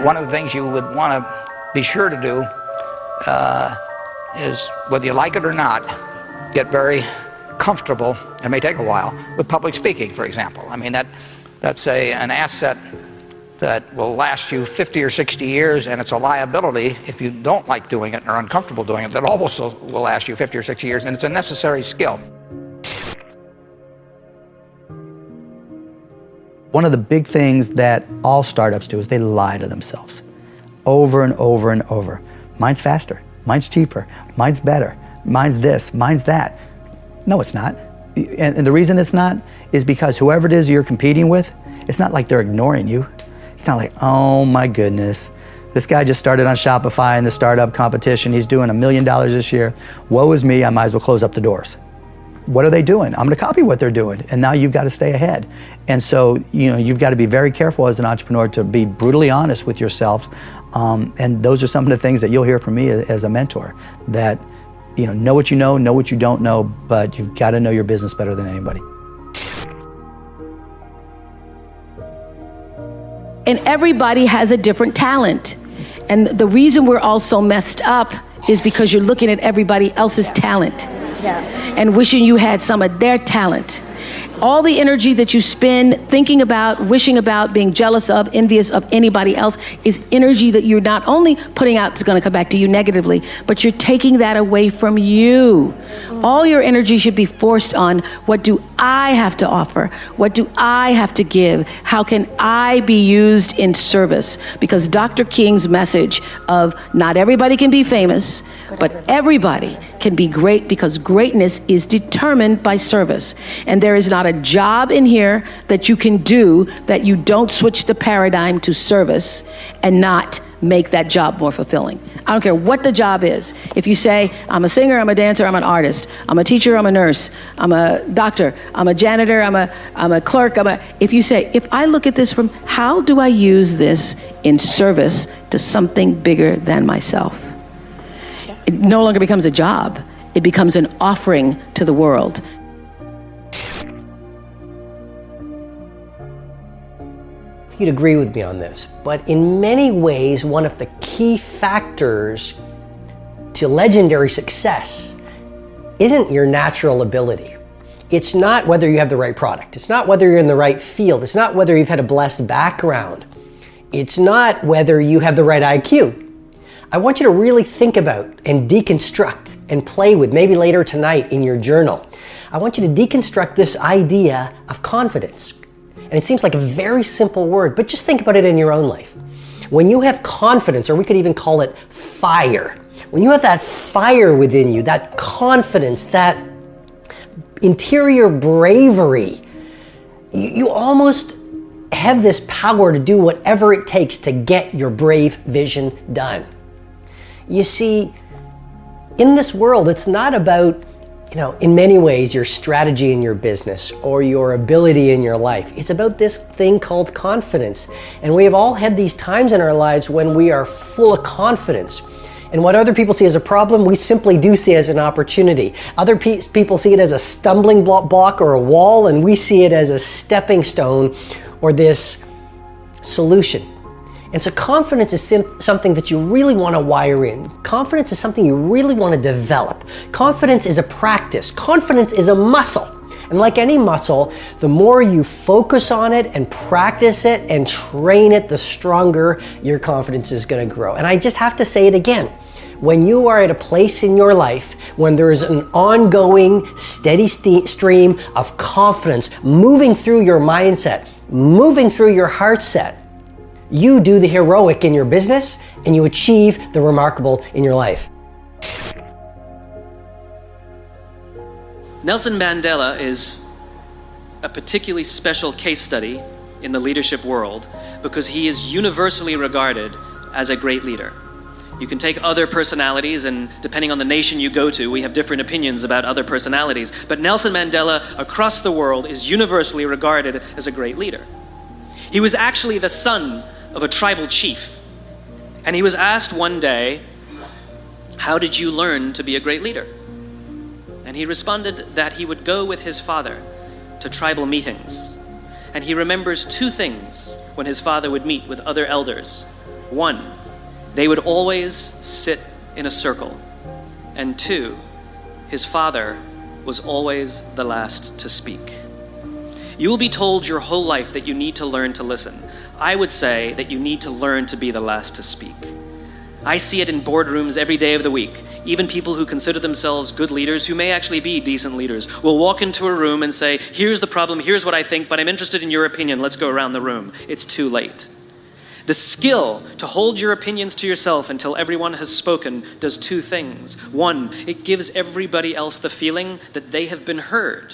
One of the things you would want to be sure to do is, whether you like it or not, get very comfortable, it may take a while, with public speaking, for example. I mean, that's an asset that will last you 50 or 60 years, and it's a liability if you don't like doing it and are uncomfortable doing it, that also will last you 50 or 60 years, and it's a necessary skill. One of the big things that all startups do is they lie to themselves over and over and over. Mine's faster, mine's cheaper, mine's better, mine's this, mine's that. No, it's not. And the reason it's not is because whoever it is you're competing with, it's not like they're ignoring you. It's not like, oh my goodness, this guy just started on Shopify in the startup competition. He's doing $1 million this year. Woe is me, I might as well close up the doors. What are they doing? I'm gonna copy what they're doing. And now you've got to stay ahead. And so, you've got to be very careful as an entrepreneur to be brutally honest with yourself. And those are some of the things that you'll hear from me as a mentor, that, know what you know what you don't know, but you've got to know your business better than anybody. And everybody has a different talent. And the reason we're all so messed up is because you're looking at everybody else's talent. And wishing you had some of their talent. All the energy that you spend thinking about, wishing about, being jealous of, envious of anybody else is energy that you're not only putting out, it's going to come back to you negatively, but you're taking that away from you. All your energy should be forced on, what do I have to offer? What do I have to give? How can I be used in service? Because Dr. King's message of not everybody can be famous, but everybody can be great, because greatness is determined by service. And there is not a job in here that you can do that you don't switch the paradigm to service and not make that job more fulfilling. I don't care what the job is. If you say, I'm a singer, I'm a dancer, I'm an artist, I'm a teacher, I'm a nurse, I'm a doctor, I'm a janitor, I'm a clerk, if you say, if I look at this from, how do I use this in service to something bigger than myself? Yes. It no longer becomes a job. It becomes an offering to the world. You'd agree with me on this, but in many ways, one of the key factors to legendary success isn't your natural ability. It's not whether you have the right product. It's not whether you're in the right field. It's not whether you've had a blessed background. It's not whether you have the right IQ. I want you to really think about and deconstruct and play with, maybe later tonight in your journal. I want you to deconstruct this idea of confidence. And it seems like a very simple word, but just think about it in your own life. When you have confidence, or we could even call it fire, when you have that fire within you, that confidence, that interior bravery, you almost have this power to do whatever it takes to get your brave vision done. You see, in this world, it's not about, in many ways, your strategy in your business or your ability in your life. It's about this thing called confidence. And we have all had these times in our lives when we are full of confidence. And what other people see as a problem, we simply do see as an opportunity. Other people see it as a stumbling block or a wall, and we see it as a stepping stone or this solution. And so confidence is something that you really want to wire in. Confidence is something you really want to develop. Confidence is a practice. Confidence is a muscle. And like any muscle, the more you focus on it and practice it and train it, the stronger your confidence is going to grow. And I just have to say it again. When you are at a place in your life when there is an ongoing, steady stream of confidence moving through your mindset, moving through your heart set, you do the heroic in your business and you achieve the remarkable in your life. Nelson Mandela is a particularly special case study in the leadership world because he is universally regarded as a great leader. You can take other personalities, and depending on the nation you go to, we have different opinions about other personalities. But Nelson Mandela across the world is universally regarded as a great leader. He was actually the son of a tribal chief. And he was asked one day, how did you learn to be a great leader? And he responded that he would go with his father to tribal meetings. And he remembers two things when his father would meet with other elders. 1, they would always sit in a circle. And 2, his father was always the last to speak. You will be told your whole life that you need to learn to listen. I would say that you need to learn to be the last to speak. I see it in boardrooms every day of the week. Even people who consider themselves good leaders, who may actually be decent leaders, will walk into a room and say, here's the problem, here's what I think, but I'm interested in your opinion, let's go around the room. It's too late. The skill to hold your opinions to yourself until everyone has spoken does 2 things. 1, it gives everybody else the feeling that they have been heard.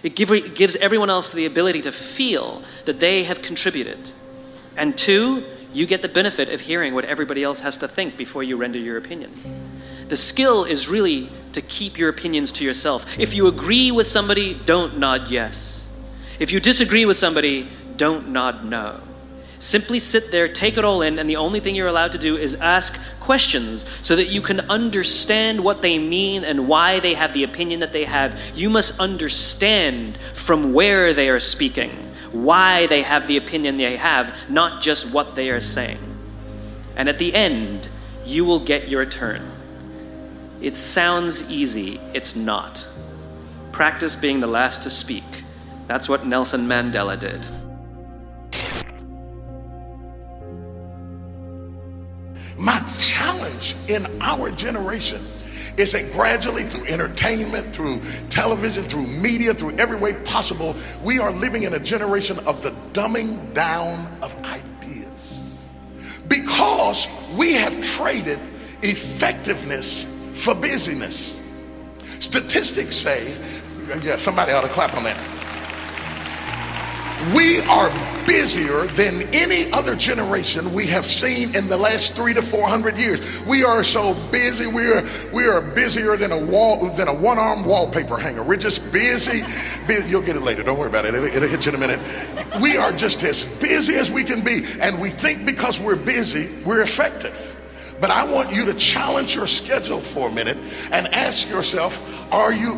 It gives everyone else the ability to feel that they have contributed. And 2, you get the benefit of hearing what everybody else has to think before you render your opinion. The skill is really to keep your opinions to yourself. If you agree with somebody, don't nod yes. If you disagree with somebody, don't nod no. Simply sit there, take it all in, and the only thing you're allowed to do is ask questions so that you can understand what they mean and why they have the opinion that they have. You must understand from where they are speaking, why they have the opinion they have, not just what they are saying. And at the end, you will get your turn. It sounds easy, it's not. Practice being the last to speak. That's what Nelson Mandela did. My challenge in our generation is that gradually, through entertainment, through television, through media, through every way possible, we are living in a generation of the dumbing down of ideas. Because we have traded effectiveness for busyness. Statistics say, yeah, somebody ought to clap on that. We are busier than any other generation we have seen in the last 300 to 400 years. We are so busy. We are busier than a one-arm wallpaper hanger. We're just busy. You'll get it later. Don't worry about it. It'll hit you in a minute. We are just as busy as we can be, and we think because we're busy, we're effective. But I want you to challenge your schedule for a minute and ask yourself, are you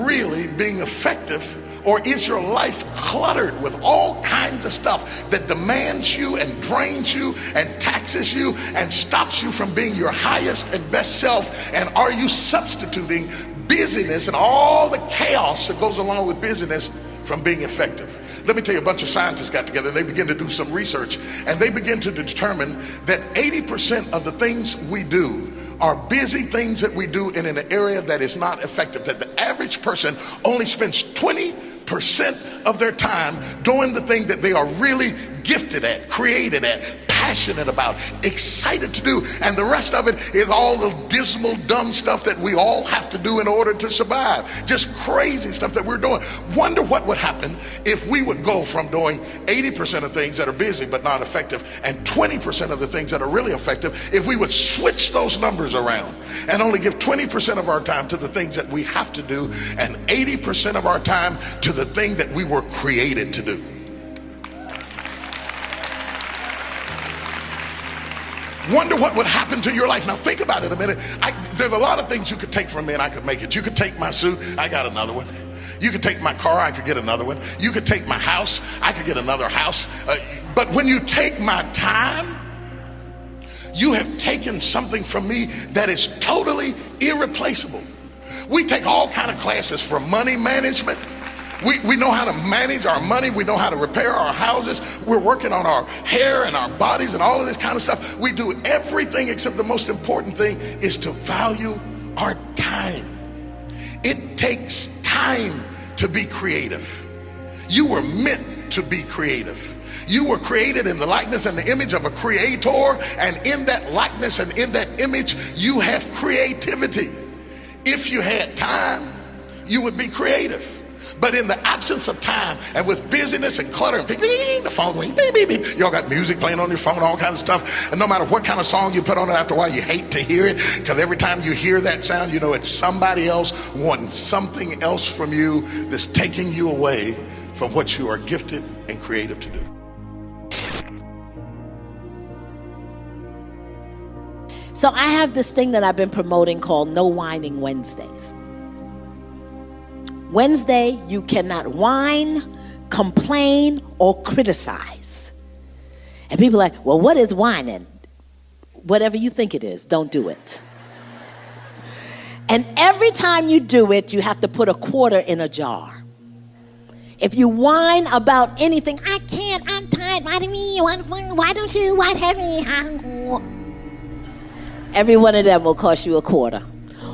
really being effective? Or is your life cluttered with all kinds of stuff that demands you and drains you and taxes you and stops you from being your highest and best self? And are you substituting busyness and all the chaos that goes along with busyness from being effective? Let me tell you, a bunch of scientists got together and they began to do some research, and they begin to determine that 80% of the things we do are busy things that we do in an area that is not effective. That the average person only spends 20% of their time doing the thing that they are really gifted at, created at, passionate about, excited to do, and the rest of it is all the dismal, dumb stuff that we all have to do in order to survive. Just crazy stuff that we're doing. Wonder what would happen if we would go from doing 80% of things that are busy but not effective and 20% of the things that are really effective if we would switch those numbers around and only give 20% of our time to the things that we have to do and 80% of our time to the thing that we were created to do. Wonder what would happen to your life. Now think about it a minute. There's a lot of things you could take from me and I could make it. You could take my suit, I got another one. You could take my car, I could get another one. You could take my house, I could get another house. But when you take my time, you have taken something from me that is totally irreplaceable. We take all kind of classes for money management. We know how to manage our money. We know how to repair our houses. We're working on our hair and our bodies and all of this kind of stuff. We do everything except the most important thing is to value our time. It takes time to be creative. You were meant to be creative. You were created in the likeness and the image of a creator, and in that likeness and in that image, you have creativity. If you had time, you would be creative. But in the absence of time and with busyness and clutter and the phone ring, beep, beep, beep. Y'all got music playing on your phone, all kinds of stuff. And no matter what kind of song you put on it, after a while you hate to hear it, because every time you hear that sound, you know it's somebody else wanting something else from you that's taking you away from what you are gifted and creative to do. So I have this thing that I've been promoting called No Whining Wednesdays. Wednesday, you cannot whine, complain, or criticize. And people are like, well, what is whining? Whatever you think it is, don't do it. And every time you do it, you have to put a quarter in a jar. If you whine about anything, I can't, I'm tired, why do me, why don't you, why have me? Every one of them will cost you a quarter.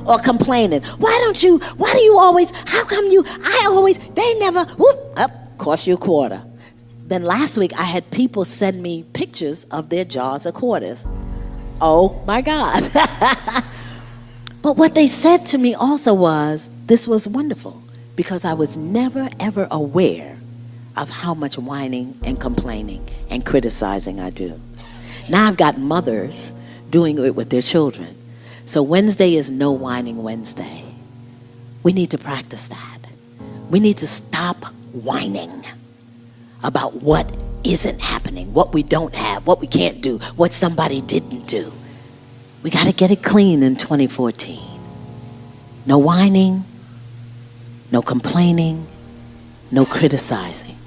Or complaining, why do you always, how come you, I always, they never, whoop, up, cost you a quarter. Then last week, I had people send me pictures of their jars of quarters. Oh my God. But what they said to me also was, this was wonderful, because I was never ever aware of how much whining and complaining and criticizing I do. Now I've got mothers doing it with their children. So Wednesday is No Whining Wednesday. We need to practice that. We need to stop whining about what isn't happening, what we don't have, what we can't do, what somebody didn't do. We got to get it clean in 2014. No whining, no complaining, no criticizing.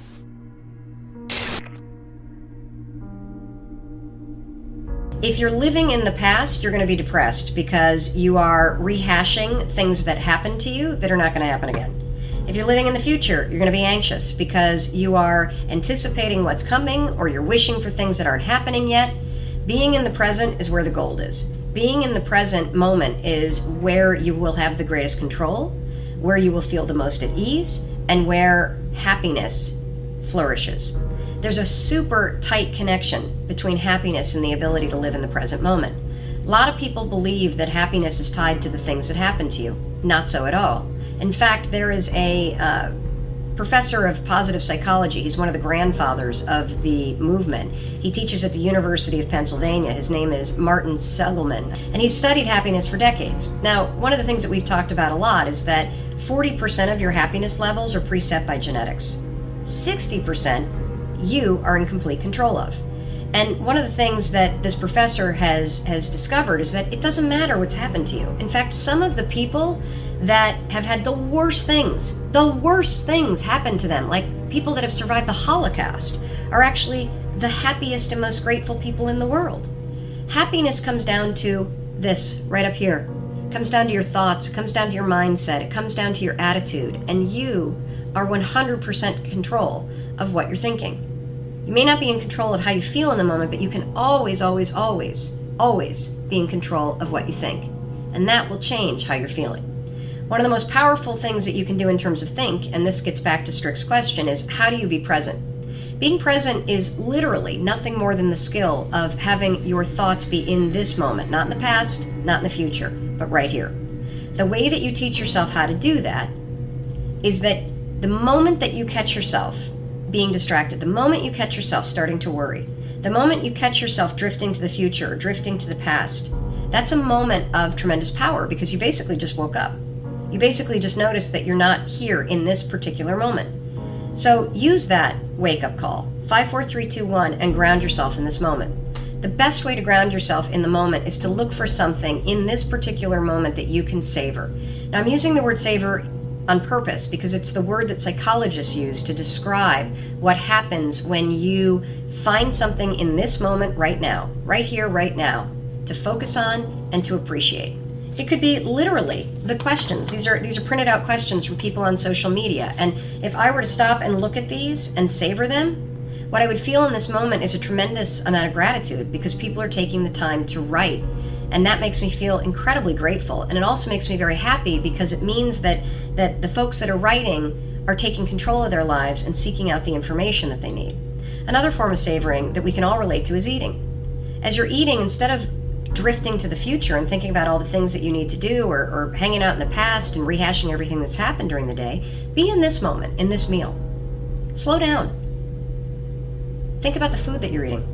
If you're living in the past, you're going to be depressed because you are rehashing things that happened to you that are not going to happen again. If you're living in the future, you're going to be anxious because you are anticipating what's coming or you're wishing for things that aren't happening yet. Being in the present is where the gold is. Being in the present moment is where you will have the greatest control, where you will feel the most at ease, and where happiness flourishes. There's a super tight connection between happiness and the ability to live in the present moment. A lot of people believe that happiness is tied to the things that happen to you. Not so at all. In fact, there is a professor of positive psychology. He's one of the grandfathers of the movement. He teaches at the University of Pennsylvania. His name is Martin Seligman, and he's studied happiness for decades. Now, one of the things that we've talked about a lot is that 40% of your happiness levels are preset by genetics. 60% you are in complete control of. And one of the things that this professor has discovered is that it doesn't matter what's happened to you. In fact, some of the people that have had the worst things happen to them, like people that have survived the Holocaust, are actually the happiest and most grateful people in the world. Happiness comes down to this right up here. It comes down to your thoughts, it comes down to your mindset, it comes down to your attitude, and you are 100% control of what you're thinking. You may not be in control of how you feel in the moment, but you can always, always, always, always be in control of what you think. And that will change how you're feeling. One of the most powerful things that you can do in terms of think, and this gets back to Strick's question, is how do you be present? Being present is literally nothing more than the skill of having your thoughts be in this moment, not in the past, not in the future, but right here. The way that you teach yourself how to do that is that the moment that you catch yourself being distracted, the moment you catch yourself starting to worry, the moment you catch yourself drifting to the future or drifting to the past, that's a moment of tremendous power because you basically just woke up. You basically just noticed that you're not here in this particular moment. So use that wake-up call, 5, 4, 3, 2, 1, and ground yourself in this moment. The best way to ground yourself in the moment is to look for something in this particular moment that you can savor. Now, I'm using the word savor on purpose because it's the word that psychologists use to describe what happens when you find something in this moment right now, right here, right now, to focus on and to appreciate. It could be literally the questions. These are printed out questions from people on social media, and if I were to stop and look at these and savor them, what I would feel in this moment is a tremendous amount of gratitude because people are taking the time to write. And that makes me feel incredibly grateful. And it also makes me very happy because it means that the folks that are writing are taking control of their lives and seeking out the information that they need. Another form of savoring that we can all relate to is eating. As you're eating, instead of drifting to the future and thinking about all the things that you need to do or hanging out in the past and rehashing everything that's happened during the day, be in this moment, in this meal. Slow down. Think about the food that you're eating.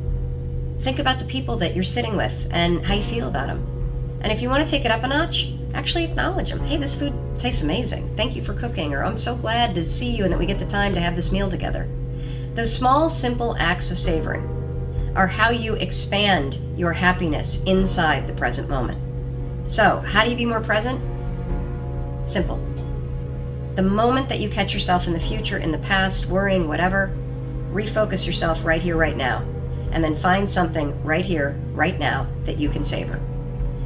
Think about the people that you're sitting with and how you feel about them. And if you want to take it up a notch, actually acknowledge them. Hey, this food tastes amazing. Thank you for cooking. Or I'm so glad to see you and that we get the time to have this meal together. Those small, simple acts of savoring are how you expand your happiness inside the present moment. So, how do you be more present? Simple. The moment that you catch yourself in the future, in the past, worrying, whatever, refocus yourself right here, right now. and then find something right here, right now, that you can savor.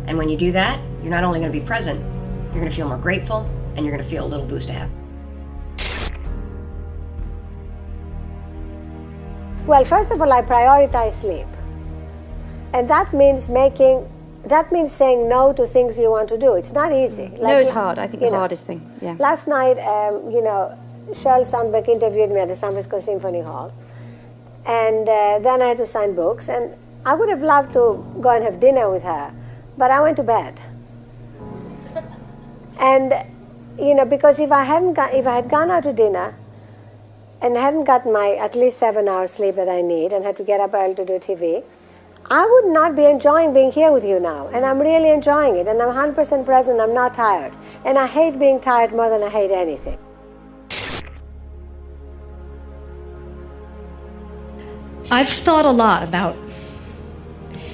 And when you do that, you're not only going to be present, you're going to feel more grateful, and you're going to feel a little boost of happiness. Well, first of all, I prioritize sleep. And that means saying no to things you want to do. It's not easy. No, it's hard. I think the hardest thing, yeah. Last night, Sheryl Sandberg interviewed me at the San Francisco Symphony Hall. And then I had to sign books. And I would have loved to go and have dinner with her, but I went to bed. And, because if I had gone out to dinner and hadn't gotten my at least 7 hours sleep that I need and had to get up early to do TV, I would not be enjoying being here with you now. And I'm really enjoying it. And I'm 100% present. I'm not tired. And I hate being tired more than I hate anything. I've thought a lot about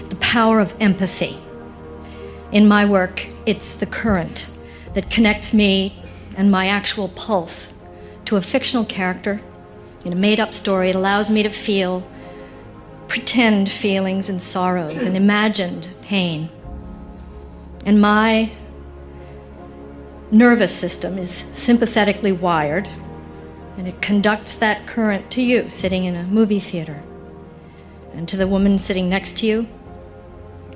the power of empathy. In my work, it's the current that connects me and my actual pulse to a fictional character in a made-up story. It allows me to feel pretend feelings and sorrows and imagined pain. And my nervous system is sympathetically wired, and it conducts that current to you sitting in a movie theater, and to the woman sitting next to you,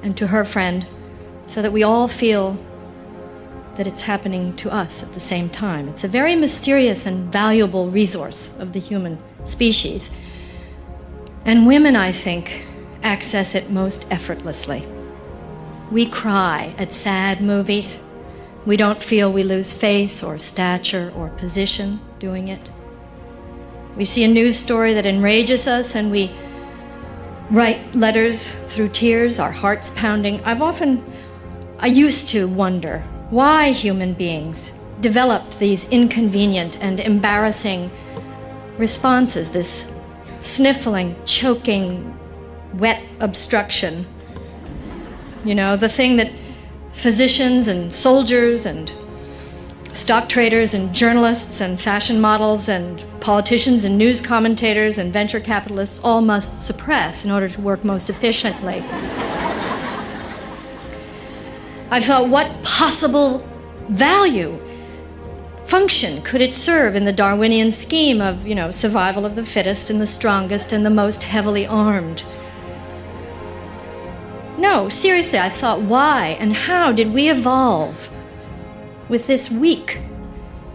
and to her friend, so that we all feel that it's happening to us at the same time. It's a very mysterious and valuable resource of the human species. And women, I think, access it most effortlessly. We cry at sad movies. We don't feel we lose face or stature or position doing it. We see a news story that enrages us and we write letters through tears, our hearts pounding. I used to wonder why human beings developed these inconvenient and embarrassing responses, this sniffling, choking, wet obstruction. The thing that physicians and soldiers and stock traders and journalists and fashion models and politicians and news commentators and venture capitalists all must suppress in order to work most efficiently. I thought, what possible value, function could it serve in the Darwinian scheme of, survival of the fittest and the strongest and the most heavily armed? No, seriously, I thought, why and how did we evolve with this weak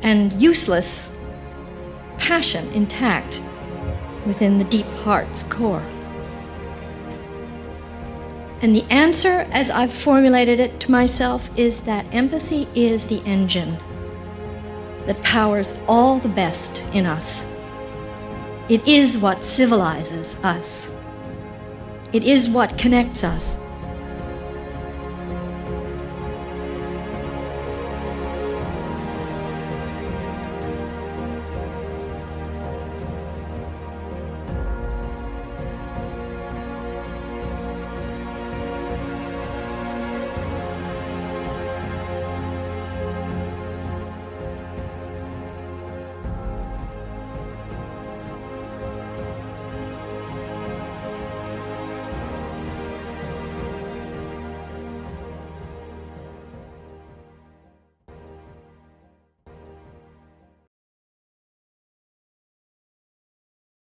and useless passion intact within the deep heart's core? And the answer, as I've formulated it to myself, is that empathy is the engine that powers all the best in us. It is what civilizes us. It is what connects us.